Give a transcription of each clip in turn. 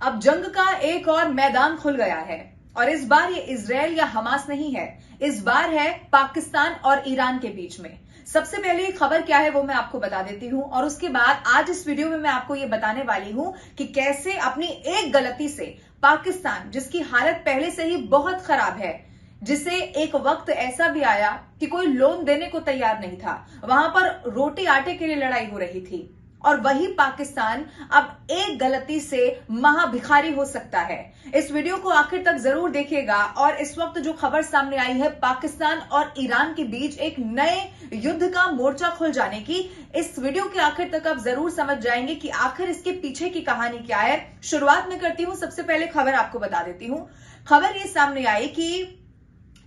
अब जंग का एक और मैदान खुल गया है और इस बार ये इजराइल या हमास नहीं है, इस बार है पाकिस्तान और ईरान के बीच में। सबसे पहले खबर क्या है वो मैं आपको बता देती हूं और उसके बाद आज इस वीडियो में मैं आपको ये बताने वाली हूं कि कैसे अपनी एक गलती से पाकिस्तान, जिसकी हालत पहले से ही बहुत खराब है, जिसे एक वक्त ऐसा भी आया कि कोई लोन देने को तैयार नहीं था, वहां पर रोटी आटे के लिए लड़ाई हो रही थी, और वही पाकिस्तान अब एक गलती से महाभिखारी हो सकता है। इस वीडियो को आखिर तक जरूर देखिएगा। और इस वक्त जो खबर सामने आई है पाकिस्तान और ईरान के बीच एक नए युद्ध का मोर्चा खुल जाने की, इस वीडियो के आखिर तक आप जरूर समझ जाएंगे कि आखिर इसके पीछे की कहानी क्या है। शुरुआत में करती हूं, सबसे पहले खबर आपको बता देती हूं। खबर ये सामने आई कि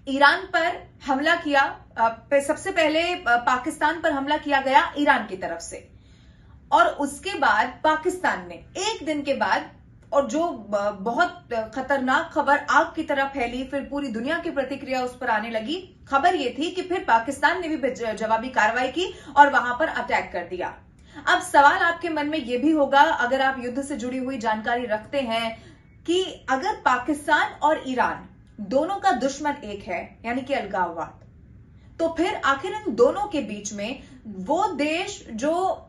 ईरान पर हमला किया, सबसे पहले पाकिस्तान पर हमला किया गया ईरान की तरफ से, और उसके बाद पाकिस्तान ने एक दिन के बाद, और जो बहुत खतरनाक खबर आग की तरह फैली, फिर पूरी दुनिया की प्रतिक्रिया उस पर आने लगी। खबर यह थी कि फिर पाकिस्तान ने भी जवाबी कार्रवाई की और वहां पर अटैक कर दिया। अब सवाल आपके मन में यह भी होगा, अगर आप युद्ध से जुड़ी हुई जानकारी रखते हैं, कि अगर पाकिस्तान और ईरान दोनों का दुश्मन एक है, यानी कि अलगाववाद, तो फिर आखिर इन दोनों के बीच में वो देश जो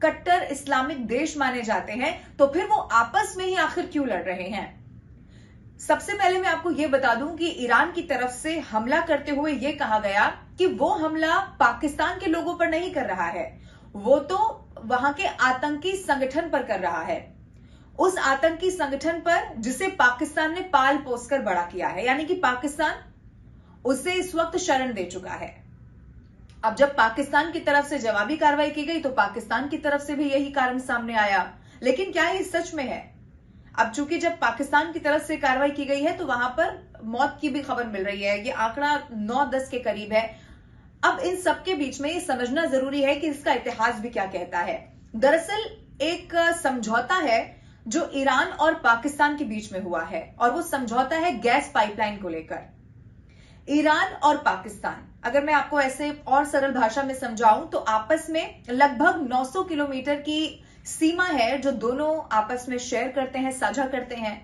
कट्टर इस्लामिक देश माने जाते हैं, तो फिर वो आपस में ही आखिर क्यों लड़ रहे हैं। सबसे पहले मैं आपको यह बता दूं कि ईरान की तरफ से हमला करते हुए यह कहा गया कि वो हमला पाकिस्तान के लोगों पर नहीं कर रहा है, वो तो वहां के आतंकी संगठन पर कर रहा है, उस आतंकी संगठन पर जिसे पाकिस्तान ने पाल पोस कर बड़ा किया है, यानी कि पाकिस्तान उसे इस वक्त शरण दे चुका है। अब जब पाकिस्तान की तरफ से जवाबी कार्रवाई की गई तो पाकिस्तान की तरफ से भी यही कारण सामने आया। लेकिन क्या ये सच में है? अब चूंकि जब पाकिस्तान की तरफ से कार्रवाई की गई है तो वहां पर मौत की भी खबर मिल रही है, ये आंकड़ा 9-10 के करीब है। अब इन सब के बीच में ये समझना जरूरी है कि इसका इतिहास भी क्या कहता है। दरअसल एक समझौता है जो ईरान और पाकिस्तान के बीच में हुआ है, और वो समझौता है गैस पाइपलाइन को लेकर। ईरान और पाकिस्तान, अगर मैं आपको ऐसे और सरल भाषा में समझाऊं तो आपस में लगभग 900 किलोमीटर की सीमा है जो दोनों आपस में शेयर करते हैं, साझा करते हैं।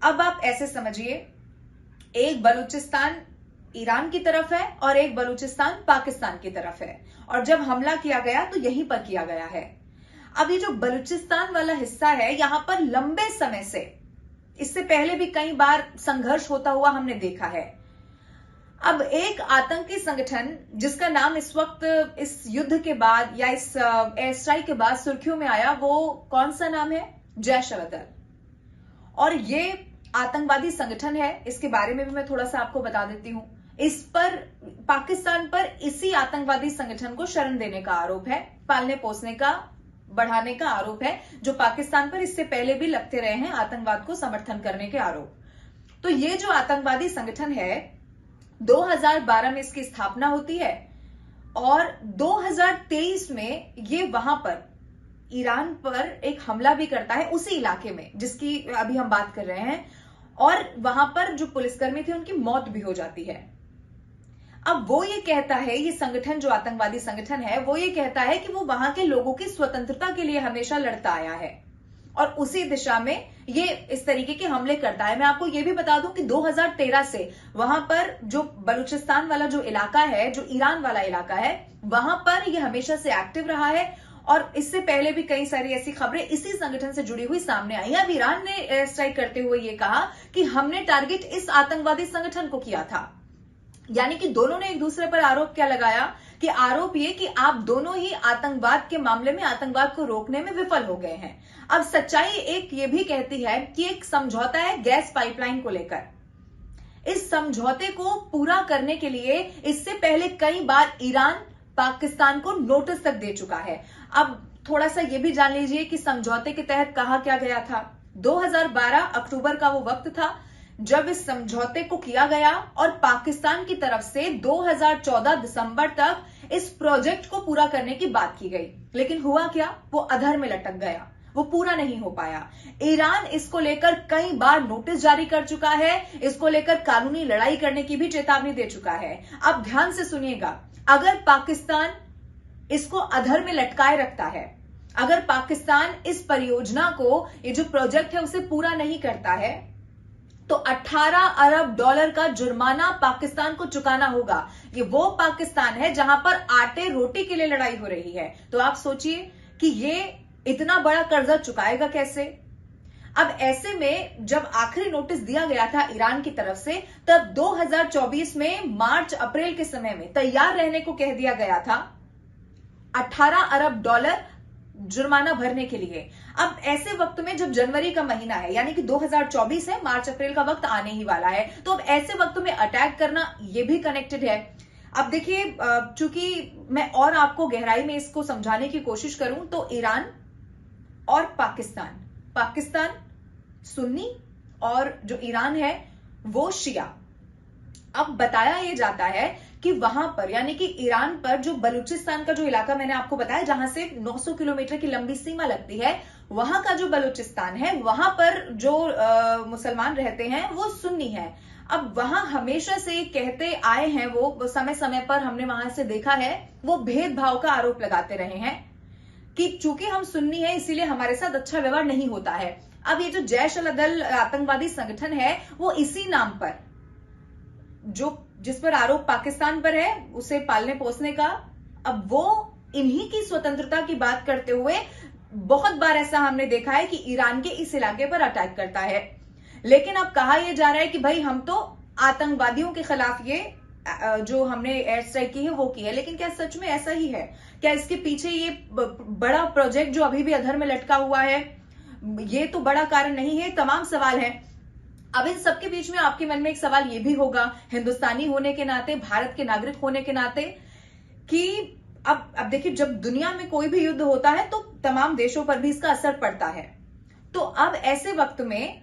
अब आप ऐसे समझिए, एक बलूचिस्तान ईरान की तरफ है और एक बलूचिस्तान पाकिस्तान की तरफ है, और जब हमला किया गया तो यहीं पर किया गया है। अब ये जो बलूचिस्तान वाला हिस्सा है, यहां पर लंबे समय से, इससे पहले भी कई बार संघर्ष होता हुआ हमने देखा है। अब एक आतंकी संगठन जिसका नाम इस वक्त इस युद्ध के बाद या इस एयर स्ट्राइक के बाद सुर्खियों में आया, वो कौन सा नाम है? जैश अल-अदल। और ये आतंकवादी संगठन है, इसके बारे में भी मैं थोड़ा सा आपको बता देती हूं। इस पर पाकिस्तान पर इसी आतंकवादी संगठन को शरण देने का आरोप है, पालने पोसने का, बढ़ाने का आरोप है, जो पाकिस्तान पर इससे पहले भी लगते रहे हैं, आतंकवाद को समर्थन करने के आरोप। तो ये जो आतंकवादी संगठन है, 2012 में इसकी स्थापना होती है और 2023 में ये वहां पर ईरान पर एक हमला भी करता है, उसी इलाके में जिसकी अभी हम बात कर रहे हैं, और वहां पर जो पुलिसकर्मी थे उनकी मौत भी हो जाती है। अब वो ये कहता है, ये संगठन जो आतंकवादी संगठन है, वो ये कहता है कि वो वहां के लोगों की स्वतंत्रता के लिए हमेशा लड़ता आया है और उसी दिशा में ये इस तरीके के हमले करता है। मैं आपको ये भी बता दूं कि 2013 से वहां पर जो बलूचिस्तान वाला जो इलाका है, जो ईरान वाला इलाका है, वहां पर ये हमेशा से एक्टिव रहा है, और इससे पहले भी कई सारी ऐसी खबरें इसी संगठन से जुड़ी हुई सामने आई है। अब ईरान ने एयर स्ट्राइक करते हुए ये कहा कि हमने टारगेट इस आतंकवादी संगठन को किया था, यानी कि दोनों ने एक दूसरे पर आरोप क्या लगाया, कि आरोप ये कि आप दोनों ही आतंकवाद के मामले में आतंकवाद को रोकने में विफल हो गए हैं। अब सच्चाई एक ये भी कहती है कि एक समझौता है गैस पाइपलाइन को लेकर। इस समझौते को पूरा करने के लिए इससे पहले कई बार ईरान पाकिस्तान को नोटिस तक दे चुका है। अब थोड़ा सा ये भी जान लीजिए कि समझौते के तहत कहा क्या गया था। 2012 अक्टूबर का वो वक्त था जब इस समझौते को किया गया, और पाकिस्तान की तरफ से 2014 दिसंबर तक इस प्रोजेक्ट को पूरा करने की बात की गई। लेकिन हुआ क्या? वो अधर में लटक गया, वो पूरा नहीं हो पाया। ईरान इसको लेकर कई बार नोटिस जारी कर चुका है, इसको लेकर कानूनी लड़ाई करने की भी चेतावनी दे चुका है। अब ध्यान से सुनिएगा, अगर पाकिस्तान इसको अधर में लटकाए रखता है, अगर पाकिस्तान इस परियोजना को, ये जो प्रोजेक्ट है उसे पूरा नहीं करता है, तो 18 अरब डॉलर का जुर्माना पाकिस्तान को चुकाना होगा। ये वो पाकिस्तान है जहां पर आटे रोटी के लिए लड़ाई हो रही है। तो आप सोचिए कि ये इतना बड़ा कर्जा चुकाएगा कैसे। अब ऐसे में जब आखिरी नोटिस दिया गया था ईरान की तरफ से, तब 2024 में मार्च अप्रैल के समय में तैयार रहने को कह दिया गया था 18 अरब डॉलर जुर्माना भरने के लिए। अब ऐसे वक्त में जब जनवरी का महीना है, यानी कि 2024 है, मार्च अप्रैल का वक्त आने ही वाला है, तो अब ऐसे वक्त में अटैक करना ये भी कनेक्टेड है। अब देखिए, चूंकि मैं और आपको गहराई में इसको समझाने की कोशिश करूं तो ईरान और पाकिस्तान सुन्नी और जो ईरान है वो शिया। अब बताया यह जाता है कि वहां पर, यानी कि ईरान पर जो बलूचिस्तान का जो इलाका मैंने आपको बताया, जहां से 900 किलोमीटर की लंबी सीमा लगती है, वहां का जो बलूचिस्तान है, वहां पर जो मुसलमान रहते हैं वो सुन्नी है। अब वहां हमेशा से कहते आए हैं, वो समय समय पर हमने वहां से देखा है, वो भेदभाव का आरोप लगाते रहे हैं कि चूंकि हम सुन्नी हैं इसीलिए हमारे साथ अच्छा व्यवहार नहीं होता है। अब ये जो जैश अल अदल आतंकवादी संगठन है, वो इसी नाम पर, जिस पर आरोप पाकिस्तान पर है, उसे पालने पोसने का, अब वो इन्हीं की स्वतंत्रता की बात करते हुए बहुत बार ऐसा हमने देखा है कि ईरान के इस इलाके पर अटैक करता है। लेकिन अब कहा यह जा रहा है कि भाई हम तो आतंकवादियों के खिलाफ ये जो हमने एयर स्ट्राइक की है वो की है। लेकिन क्या सच में ऐसा ही है? क्या इसके पीछे ये बड़ा प्रोजेक्ट जो अभी भी अधर में लटका हुआ है, ये तो बड़ा कारण नहीं है? तमाम सवाल हैं। अब इन सबके बीच में आपके मन में एक सवाल ये भी होगा, हिंदुस्तानी होने के नाते, भारत के नागरिक होने के नाते, कि अब देखिए, जब दुनिया में कोई भी युद्ध होता है तो तमाम देशों पर भी इसका असर पड़ता है। तो अब ऐसे वक्त में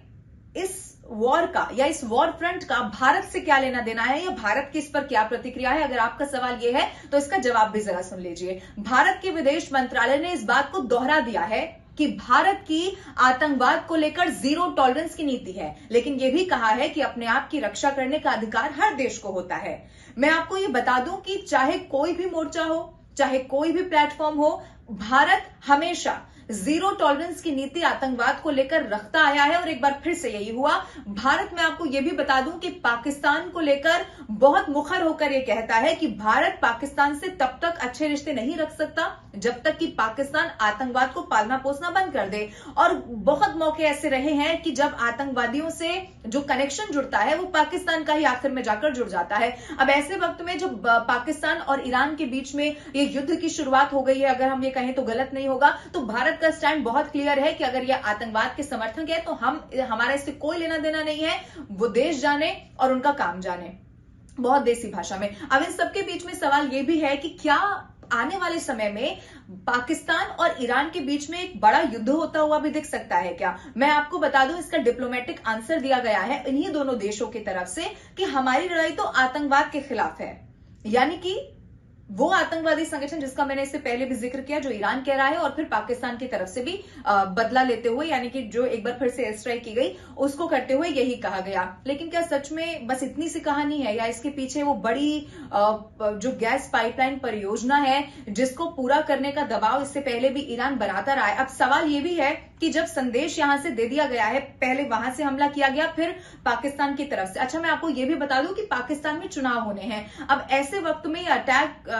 इस वॉर का या इस वॉर फ्रंट का भारत से क्या लेना देना है, या भारत की इस पर क्या प्रतिक्रिया है? अगर आपका सवाल यह है तो इसका जवाब भी जरा सुन लीजिए। भारत के विदेश मंत्रालय ने इस बात को दोहरा दिया है कि भारत की आतंकवाद को लेकर जीरो टॉलरेंस की नीति है, लेकिन यह भी कहा है कि अपने आप की रक्षा करने का अधिकार हर देश को होता है। मैं आपको यह बता दूं कि चाहे कोई भी मोर्चा हो, चाहे कोई भी प्लेटफॉर्म हो, भारत हमेशा जीरो टॉलरेंस की नीति आतंकवाद को लेकर रखता आया है। और एक बार फिर से यही हुआ। भारत, मैं आपको यह भी बता दूं कि पाकिस्तान को लेकर बहुत मुखर होकर यह कहता है कि भारत पाकिस्तान से तब तक अच्छे रिश्ते नहीं रख सकता जब तक कि पाकिस्तान आतंकवाद को पालना पोसना बंद कर दे। और बहुत मौके ऐसे रहे हैं कि जब आतंकवादियों से जो कनेक्शन जुड़ता है वो पाकिस्तान का ही आखिर में जाकर जुड़ जाता है। अब ऐसे वक्त में जब पाकिस्तान और ईरान के बीच में ये युद्ध की शुरुआत हो गई है, अगर हम ये कहें तो गलत नहीं होगा, तो भारत का स्टैंड बहुत क्लियर है कि अगर यह आतंकवाद के समर्थक है तो हमारा इससे कोई लेना देना नहीं है, वो देश जाने और उनका काम जाने, बहुत देसी भाषा में। अब इन सबके बीच में सवाल यह भी है कि क्या आने वाले समय में पाकिस्तान और ईरान के बीच में एक बड़ा युद्ध होता हुआ भी दिख सकता है क्या? मैं आपको बता दूं, इसका डिप्लोमेटिक आंसर दिया गया है इन्हीं दोनों देशों की तरफ से कि हमारी लड़ाई तो आतंकवाद के खिलाफ है, यानी कि वो आतंकवादी संगठन जिसका मैंने इससे पहले भी जिक्र किया, जो ईरान कह रहा है, और फिर पाकिस्तान की तरफ से भी बदला लेते हुए, यानी कि जो एक बार फिर से एयर स्ट्राइक की गई उसको करते हुए यही कहा गया। लेकिन क्या सच में बस इतनी सी कहानी है, या इसके पीछे वो बड़ी जो गैस पाइपलाइन परियोजना है जिसको पूरा करने का दबाव इससे पहले भी ईरान बनाता रहा है? अब सवाल ये भी है कि जब संदेश यहां से दे दिया गया है, पहले वहां से हमला किया गया, फिर पाकिस्तान की तरफ से। अच्छा, मैं आपको यह भी बता दूं कि पाकिस्तान में चुनाव होने हैं। अब ऐसे वक्त में यह अटैक,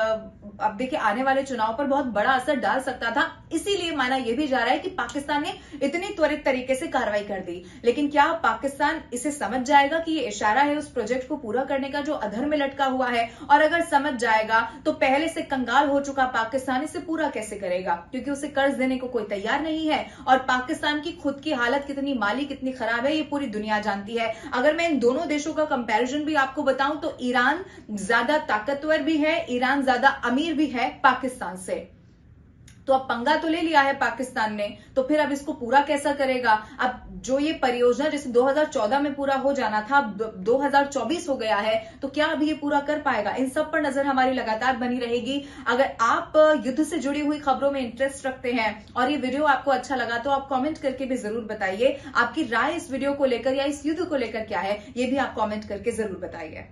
अब देखिए, आने वाले चुनाव पर बहुत बड़ा असर डाल सकता था, इसीलिए माना यह भी जा रहा है कि पाकिस्तान ने इतनी त्वरित तरीके से कार्रवाई कर दी। लेकिन क्या पाकिस्तान इसे समझ जाएगा कि यह इशारा है उस प्रोजेक्ट को पूरा करने का जो अधर में लटका हुआ है? और अगर समझ जाएगा तो पहले से कंगाल हो चुका पाकिस्तान इसे पूरा कैसे करेगा? क्योंकि उसे कर्ज देने को कोई तैयार नहीं है, और पाकिस्तान की खुद की हालत कितनी माली, कितनी खराब है, ये पूरी दुनिया जानती है। अगर मैं इन दोनों देशों का कंपैरिजन भी आपको बताऊं तो ईरान ज्यादा ताकतवर भी है, ईरान ज्यादा अमीर भी है पाकिस्तान से। तो अब पंगा तो ले लिया है पाकिस्तान ने, तो फिर अब इसको पूरा कैसा करेगा? अब जो ये परियोजना जिसे 2014 में पूरा हो जाना था, अब 2024 हो गया है, तो क्या अभी ये पूरा कर पाएगा? इन सब पर नजर हमारी लगातार बनी रहेगी। अगर आप युद्ध से जुड़ी हुई खबरों में इंटरेस्ट रखते हैं और ये वीडियो आपको अच्छा लगा तो आप कमेंट करके भी जरूर बताइए। आपकी राय इस वीडियो को लेकर या इस युद्ध को लेकर क्या है, ये भी आप कमेंट करके जरूर बताइए।